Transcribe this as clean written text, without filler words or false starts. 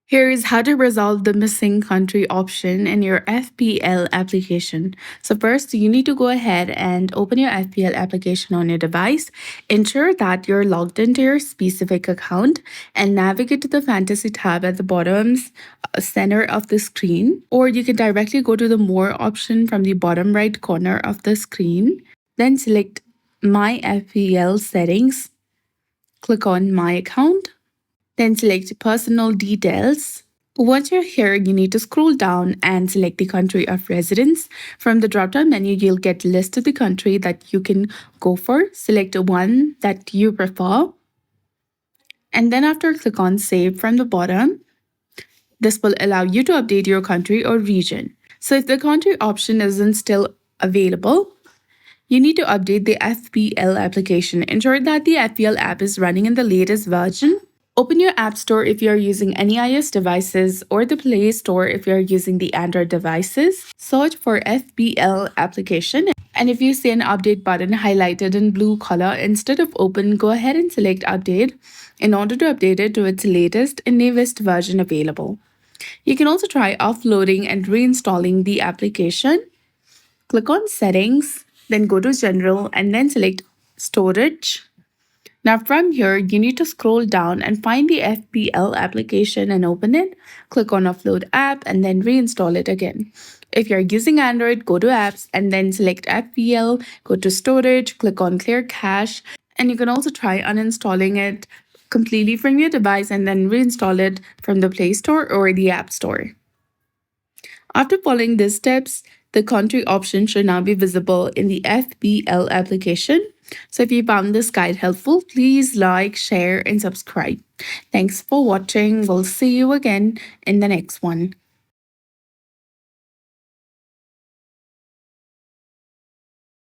Here is how to resolve the missing country option in your FPL application. So first, you need to go ahead and open your FPL application on your device. Ensure that you're logged into your specific account and navigate to the Fantasy tab at the bottom center of the screen. Or you can directly go to the More option from the bottom right corner of the screen. Then select My FPL Settings. Click on My Account. Then select Personal Details. Once you're here, you need to scroll down and select the country of residence. From the drop-down menu, you'll get listed the country that you can go for. Select one that you prefer. And then after, click on Save from the bottom. This will allow you to update your country or region. So if the country option isn't still available, you need to update the FPL application. Ensure that the FPL app is running in the latest version. Open your App Store if you're using any iOS devices or the Play Store if you're using the Android devices. Search for FPL application. And if you see an update button highlighted in blue color instead of open, go ahead and select update in order to update it to its latest and newest version available. You can also try offloading and reinstalling the application. Click on Settings, then go to General and then select Storage. Now from here, you need to scroll down and find the FPL application and open it. Click on Offload App and then reinstall it again. If you're using Android, go to Apps and then select FPL, go to Storage, click on Clear Cache, and you can also try uninstalling it completely from your device and then reinstall it from the Play Store or the App Store. After following these steps, the country option should now be visible in the FPL application. So if you found this guide helpful, please like, share, and subscribe. Thanks for watching. We'll see you again in the next one.